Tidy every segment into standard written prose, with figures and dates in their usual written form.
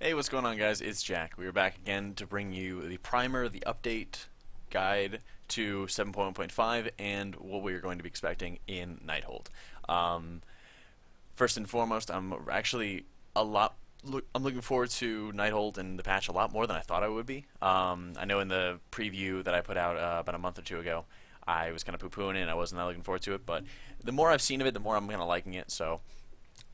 Hey, what's going on, guys? It's Jack. We are back again to bring you the primer, the update guide to 7.1.5, and what we are going to be expecting in Nighthold. Um, First and foremost, I'm actually a lot. I'm looking forward to Nighthold and the patch a lot more than I thought I would be. I know in the preview that I put out about a month or two ago, I was kind of poo-pooing it and I wasn't that looking forward to it, but the more I've seen of it, the more I'm kind of liking it. So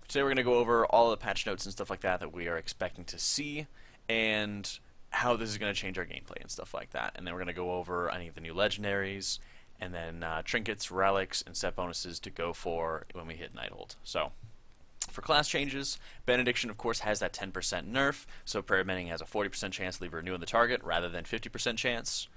today we're going to go over all the patch notes and stuff like that that we are expecting to see, and how this is going to change our gameplay and stuff like that. And then we're going to go over any of the new legendaries, and then trinkets, relics, and set bonuses to go for when we hit Nighthold. So for class changes, Benediction, of course, has that 10% nerf, so Prayer of Mending has a 40% chance to leave renewing the target rather than 50% chance.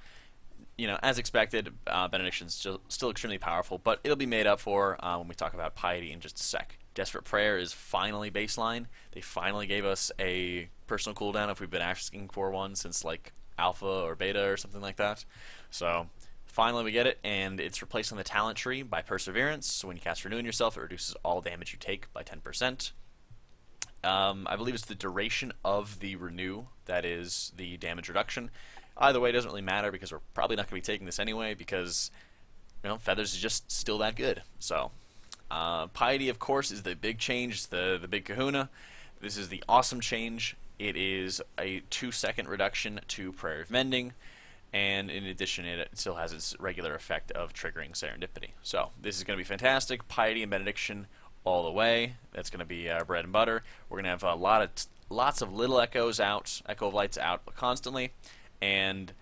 You know, as expected, Benediction's still extremely powerful, but it'll be made up for when we talk about Piety in just a sec. Desperate Prayer is finally baseline. They finally gave us a personal cooldown if we've been asking for one since like Alpha or Beta or something like that. So finally we get it, and it's replacing the talent tree by Perseverance. So when you cast Renewing Yourself, it reduces all damage you take by 10%. I believe it's the duration of the renew that is the damage reduction. Either way, it doesn't really matter because we're probably not going to be taking this anyway because, you know, Feathers is just still that good. So, Piety, of course, is the big change, the big kahuna. This is the awesome change. It is a 2-second reduction to Prayer of Mending, and in addition, it still has its regular effect of triggering Serendipity. So, this is going to be fantastic. Piety and Benediction all the way. That's going to be bread and butter. We're going to have lots of little echoes out, Echo of Lights out constantly, and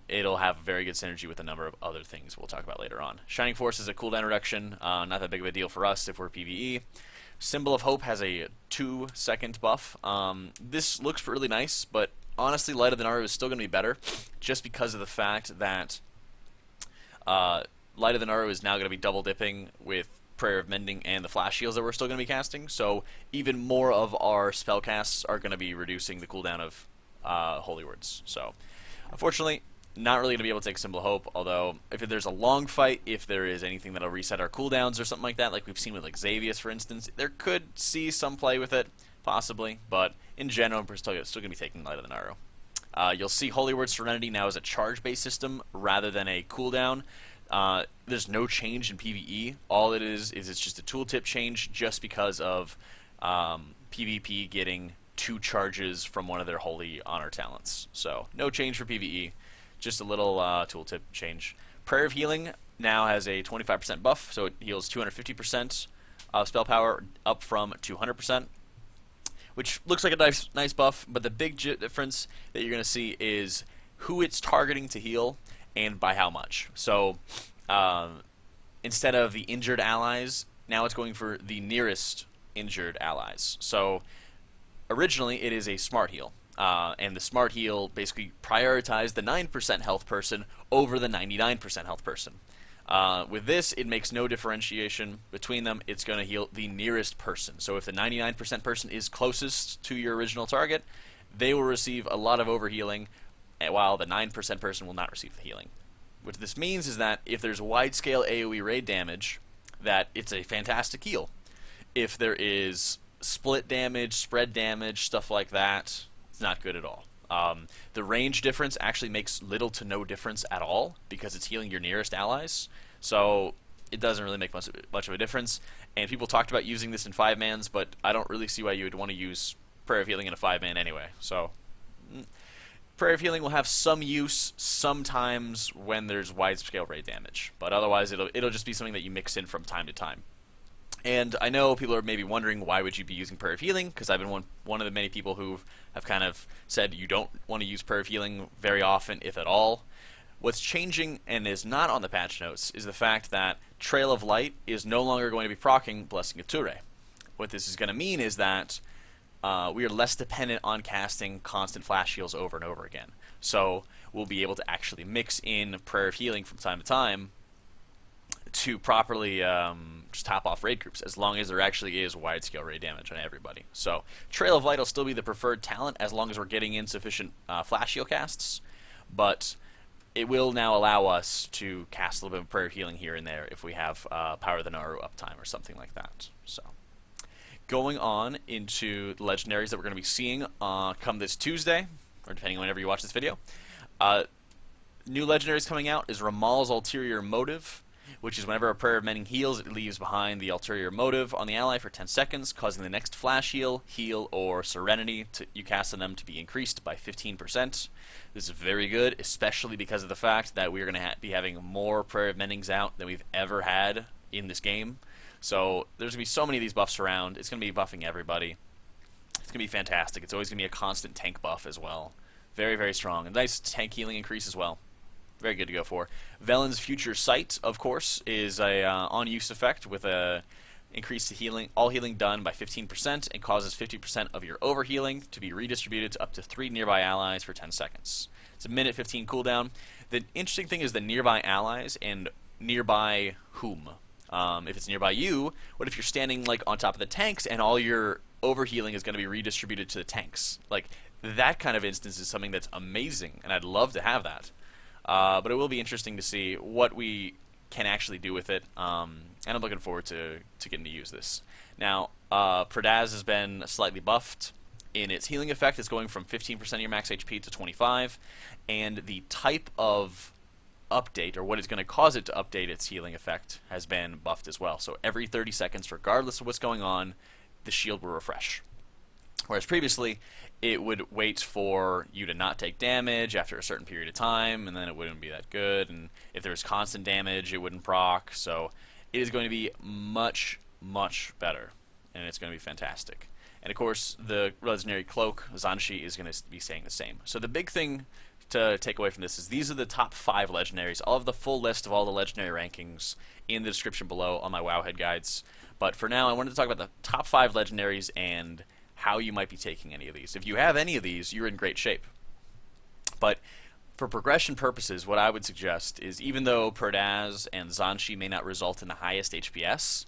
it'll have very good synergy with a number of other things we'll talk about later on. Shining Force is a cooldown reduction, not that big of a deal for us if we're PvE. Symbol of Hope has a 2-second buff. This looks really nice, but honestly, Light of the Naru is still going to be better, just because of the fact that Light of the Naru is now going to be double dipping with Prayer of Mending and the Flash Shields that we're still going to be casting, so even more of our spell casts are going to be reducing the cooldown of Holy Words. So, unfortunately, not really going to be able to take Symbol of Hope, although if there's a long fight, if there is anything that'll reset our cooldowns or something like that, like we've seen with like Xavius, for instance, there could see some play with it, possibly, but in general, we're still going to be taking Light of the Naru. You'll see Holy Word Serenity now as a charge-based system rather than a cooldown. There's no change in PvE. All it is it's just a tooltip change just because of PvP getting 2 charges from one of their Holy Honor talents. So, no change for PvE, just a little tooltip change. Prayer of Healing now has a 25% buff, so it heals 250% of spell power up from 200%, which looks like a nice buff, but the big difference that you're going to see is who it's targeting to heal and by how much. So, instead of the injured allies, now it's going for the nearest injured allies. So, originally, it is a smart heal, and the smart heal basically prioritized the 9% health person over the 99% health person. With this, it makes no differentiation between them. It's going to heal the nearest person. So if the 99% person is closest to your original target, they will receive a lot of overhealing, while the 9% person will not receive the healing. What this means is that if there's wide-scale AoE raid damage, that it's a fantastic heal. If there is split damage, spread damage, stuff like that, it's not good at all. The range difference actually makes little to no difference at all because it's healing your nearest allies, so it doesn't really make much of a difference. And people talked about using this in 5-mans, but I don't really see why you would want to use Prayer of Healing in a 5-man anyway. So Prayer of Healing will have some use sometimes when there's wide-scale raid damage, but otherwise it'll just be something that you mix in from time to time. And I know people are maybe wondering, why would you be using Prayer of Healing? Because I've been one of the many people who have kind of said you don't want to use Prayer of Healing very often, if at all. What's changing, and is not on the patch notes, is the fact that Trail of Light is no longer going to be proccing Blessing of Ture. What this is going to mean is that we are less dependent on casting constant flash heals over and over again. So we'll be able to actually mix in Prayer of Healing from time to time to properly just top off raid groups, as long as there actually is wide-scale raid damage on everybody. So Trail of Light will still be the preferred talent as long as we're getting in sufficient flash heal casts, but it will now allow us to cast a little bit of Prayer of Healing here and there if we have Power of the Naru uptime or something like that. So going on into the legendaries that we're going to be seeing come this Tuesday, or depending on whenever you watch this video. New legendaries coming out is Ramal's Ulterior Motive, which is whenever a Prayer of Mending heals, it leaves behind the Ulterior Motive on the ally for 10 seconds, causing the next flash heal, or Serenity you cast on them to be increased by 15%. This is very good, especially because of the fact that we're going to be having more Prayer of Mendings out than we've ever had in this game. So there's going to be so many of these buffs around. It's going to be buffing everybody. It's going to be fantastic. It's always going to be a constant tank buff as well. Very, very strong. A nice tank healing increase as well. Very good to go for. Velen's Future Sight, of course, is a on-use effect with a increase to healing, all healing done by 15%, and causes 50% of your overhealing to be redistributed to up to 3 nearby allies for 10 seconds. It's a minute 15 cooldown. The interesting thing is the nearby allies and nearby whom. If it's nearby you, what if you're standing like on top of the tanks and all your overhealing is going to be redistributed to the tanks? Like that kind of instance is something that's amazing, and I'd love to have that. But it will be interesting to see what we can actually do with it, and I'm looking forward to getting to use this. Now, Pradaz has been slightly buffed in its healing effect. It's going from 15% of your max HP to 25%, and the type of update, or what is going to cause it to update its healing effect, has been buffed as well. So every 30 seconds, regardless of what's going on, the shield will refresh. Whereas previously, it would wait for you to not take damage after a certain period of time, and then it wouldn't be that good. And if there was constant damage, it wouldn't proc. So it is going to be much, much better, and it's going to be fantastic. And of course, the legendary cloak, Zanshi, is going to be staying the same. So the big thing to take away from this is these are the top 5 legendaries. I'll have the full list of all the legendary rankings in the description below on my Wowhead guides. But for now, I wanted to talk about the top 5 legendaries and how you might be taking any of these. If you have any of these, you're in great shape. But for progression purposes, what I would suggest is, even though Pradaz and Zanshi may not result in the highest HPS,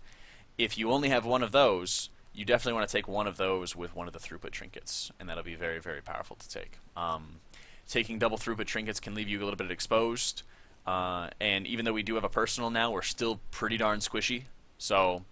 if you only have one of those, you definitely want to take one of those with one of the throughput trinkets, and that'll be very, very powerful to take. Taking double throughput trinkets can leave you a little bit exposed, and even though we do have a personal now, we're still pretty darn squishy. So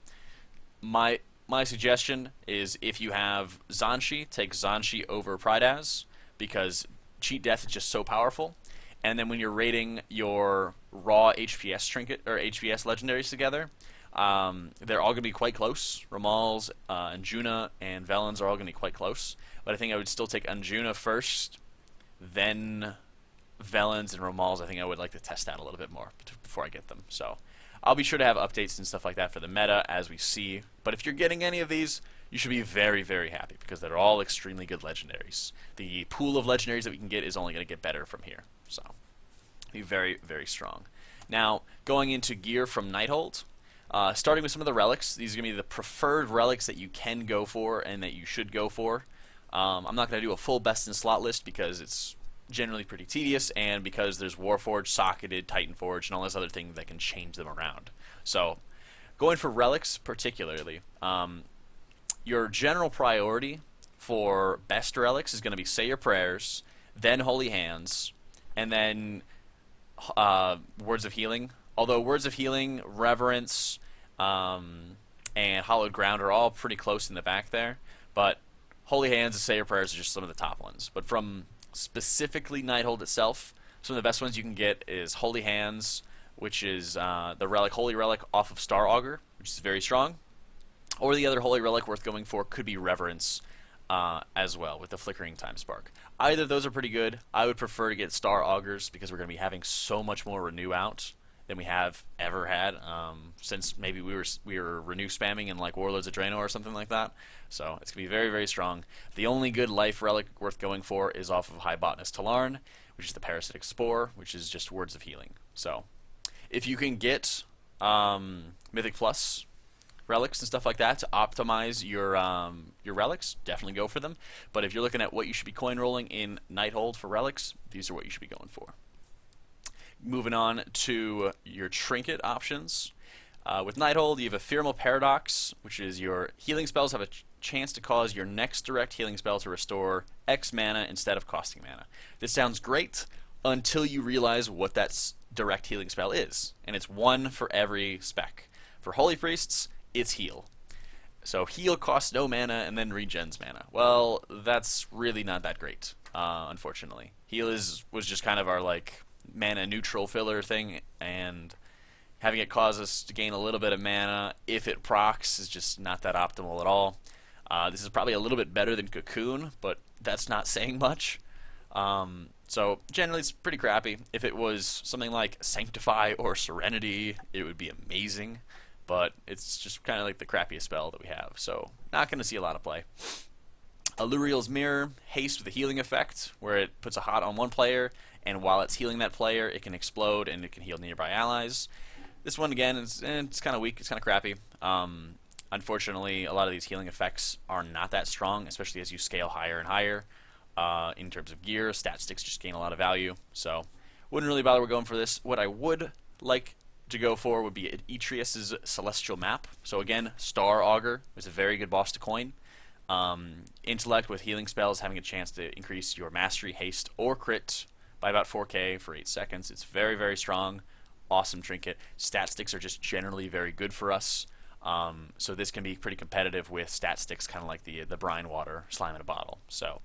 my suggestion is, if you have Zanshi, take Zanshi over Pradaz, because Cheat Death is just so powerful. And then when you're rating your raw HPS trinket or HPS legendaries together, they're all going to be quite close. Ramal's, Anjuna, and Velen's are all going to be quite close. But I think I would still take Anjuna first, then Velen's and Ramal's. I think I would like to test out a little bit more before I get them. So I'll be sure to have updates and stuff like that for the meta as we see. But if you're getting any of these, you should be very, very happy, because they're all extremely good legendaries. The pool of legendaries that we can get is only going to get better from here. So be very, very strong. Now, going into gear from Nighthold, starting with some of the relics. These are going to be the preferred relics that you can go for and that you should go for. I'm not going to do a full best in slot list because it's generally pretty tedious, and because there's Warforged, Socketed, Titanforged, and all those other things that can change them around. So, going for relics particularly, your general priority for best relics is going to be Say Your Prayers, then Holy Hands, and then Words of Healing. Although Words of Healing, Reverence, and Hallowed Ground are all pretty close in the back there, but Holy Hands and Say Your Prayers are just some of the top ones. But from specifically Nighthold itself, some of the best ones you can get is Holy Hands, which is the relic, Holy Relic off of Star Augur, which is very strong. Or the other Holy Relic worth going for could be Reverence as well, with the Flickering Time Spark. Either of those are pretty good. I would prefer to get Star Augurs, because we're going to be having so much more Renew out than we have ever had, since maybe we were Renew spamming in like Warlords of Draenor or something like that. So it's going to be very, very strong. The only good life relic worth going for is off of High Botanist Talarn, which is the Parasitic Spore, which is just Words of Healing. So if you can get Mythic Plus relics and stuff like that to optimize your relics, definitely go for them. But if you're looking at what you should be coin rolling in Nighthold for relics, these are what you should be going for. Moving on to your trinket options. With Nighthold, you have Ephemeral Paradox, which is your healing spells have a chance to cause your next direct healing spell to restore X mana instead of costing mana. This sounds great until you realize what that direct healing spell is, and it's one for every spec. For Holy Priests, it's Heal. So heal costs no mana and then regens mana. Well, that's really not that great, unfortunately. Heal was just kind of our like mana neutral filler thing, and having it cause us to gain a little bit of mana if it procs is just not that optimal at all. This is probably a little bit better than Cocoon, but that's not saying much. So generally it's pretty crappy. If it was something like Sanctify or Serenity, it would be amazing, but it's just kind of like the crappiest spell that we have, so not going to see a lot of play. Aluriel's Mirror, haste with a healing effect, where it puts a hot on one player, and while it's healing that player, it can explode and it can heal nearby allies. This one, again, it's kind of weak, it's kind of crappy. Unfortunately, a lot of these healing effects are not that strong, especially as you scale higher and higher. In terms of gear, stat sticks just gain a lot of value, so wouldn't really bother with going for this. What I would like to go for would be Atreus' Celestial Map. So again, Star Augur is a very good boss to coin. Intellect with healing spells, having a chance to increase your mastery, haste, or crit by about 4k for 8 seconds. It's very, very strong. Awesome trinket. Stat sticks are just generally very good for us. So this can be pretty competitive with stat sticks, kind of like the brine water slime in a bottle. So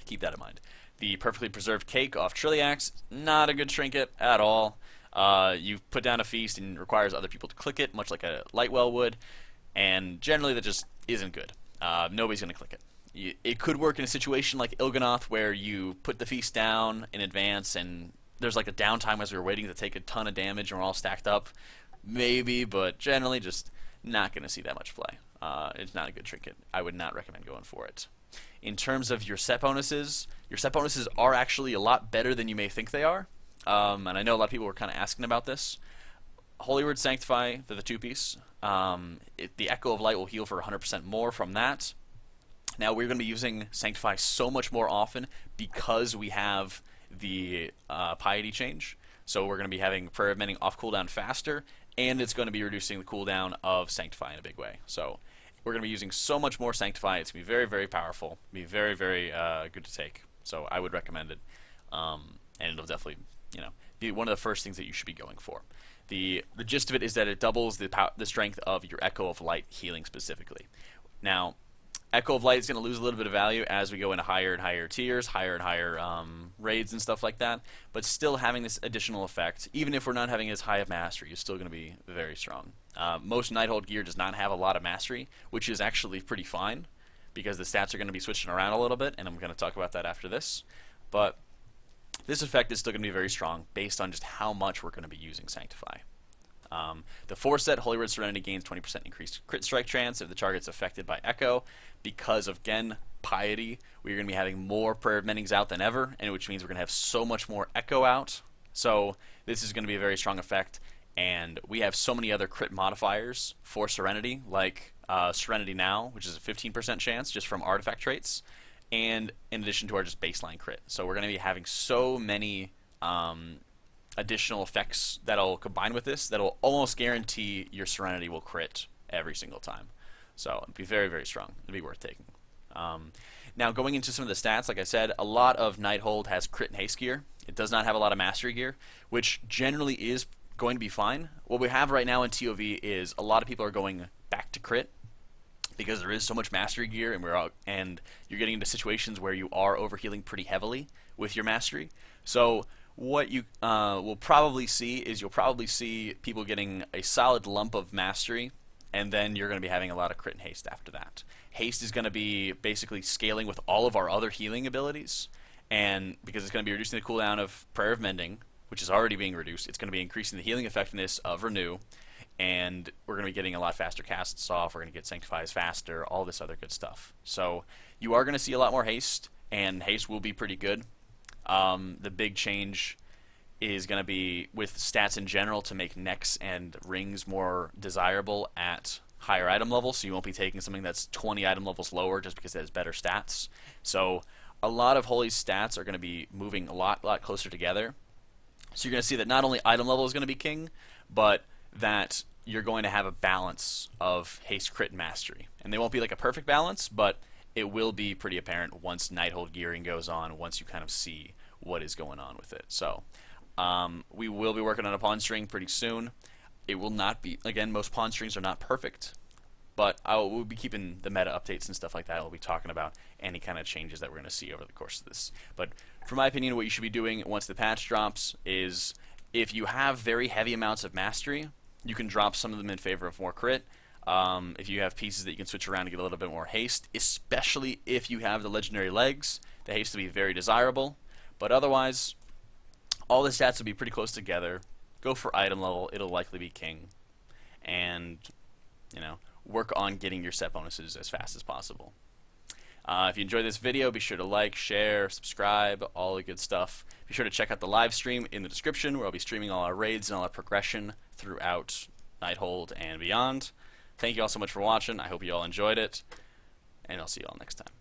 keep that in mind. The Perfectly Preserved Cake off Trilliax, not a good trinket at all. You put down a feast and it requires other people to click it, much like a Lightwell would, and generally that just isn't good. Nobody's going to click it. It could work in a situation like Il'gynoth, where you put the feast down in advance and there's like a downtime as we were waiting to take a ton of damage and we're all stacked up. Maybe, but generally just not going to see that much play. It's not a good trinket. I would not recommend going for it. In terms of your set bonuses are actually a lot better than you may think they are. And I know a lot of people were kind of asking about this. Holy Word Sanctify for the 2-piece. The Echo of Light will heal for 100% more from that. Now we're going to be using Sanctify so much more often because we have the Piety change. So we're going to be having Prayer of Mending off cooldown faster, and it's going to be reducing the cooldown of Sanctify in a big way. So we're going to be using so much more Sanctify. It's going to be very, very powerful. Be very, very good to take. So I would recommend it. And it'll definitely, be one of the first things that you should be going for. The gist of it is that it doubles the strength of your Echo of Light healing specifically. Now, Echo of Light is going to lose a little bit of value as we go into higher and higher tiers, higher and higher raids and stuff like that, but still having this additional effect, even if we're not having as high of mastery, is still going to be very strong. Most Nighthold gear does not have a lot of mastery, which is actually pretty fine, because the stats are going to be switching around a little bit, and I'm going to talk about that after this. But this effect is still going to be very strong based on just how much we're going to be using Sanctify. The 4-set Holy Word Serenity gains 20% increased crit strike chance if the target's affected by Echo. Because of, again, Piety, we're going to be having more Prayer of Mendings out than ever, and which means we're going to have so much more Echo out. So this is going to be a very strong effect, and we have so many other crit modifiers for Serenity, like Serenity Now, which is a 15% chance just from artifact traits, and in addition to our just baseline crit. So we're going to be having so many additional effects that'll combine with this that'll almost guarantee your Serenity will crit every single time. So it'd be very, very strong. It'd be worth taking. Now going into some of the stats, like I said, a lot of Nighthold has crit and haste gear. It does not have a lot of mastery gear, which generally is going to be fine. What we have right now in TOV is a lot of people are going back to crit because there is so much mastery gear, and you're getting into situations where you are overhealing pretty heavily with your mastery. So what you will probably see is you'll probably see people getting a solid lump of mastery, and then you're going to be having a lot of crit and haste after that. Haste is going to be basically scaling with all of our other healing abilities, and because it's going to be reducing the cooldown of Prayer of Mending, which is already being reduced, it's going to be increasing the healing effectiveness of Renew, and we're going to be getting a lot faster casts off, we're going to get Sanctifies faster, all this other good stuff. So you are going to see a lot more haste, and haste will be pretty good. The big change is going to be with stats in general to make necks and rings more desirable at higher item levels, so you won't be taking something that's 20 item levels lower just because it has better stats. So a lot of Holy's stats are going to be moving a lot closer together. So you're going to see that not only item level is going to be king, but that you're going to have a balance of haste, crit, and mastery. And they won't be like a perfect balance, but it will be pretty apparent once Nighthold gearing goes on, once you kind of see what is going on with it. So we will be working on a pawn string pretty soon. It will not be, again, most pawn strings are not perfect, but we'll be keeping the meta updates and stuff like that. We'll be talking about any kind of changes that we're going to see over the course of this. But for my opinion, what you should be doing once the patch drops is, if you have very heavy amounts of mastery, you can drop some of them in favor of more crit. If you have pieces that you can switch around to get a little bit more haste, especially if you have the legendary legs, the haste will be very desirable. But otherwise, all the stats will be pretty close together. Go for item level, it'll likely be king. And, you know, work on getting your set bonuses as fast as possible. If you enjoyed this video, be sure to like, share, subscribe, all the good stuff. Be sure to check out the live stream in the description, where I'll be streaming all our raids and all our progression throughout Nighthold and beyond. Thank you all so much for watching. I hope you all enjoyed it, and I'll see you all next time.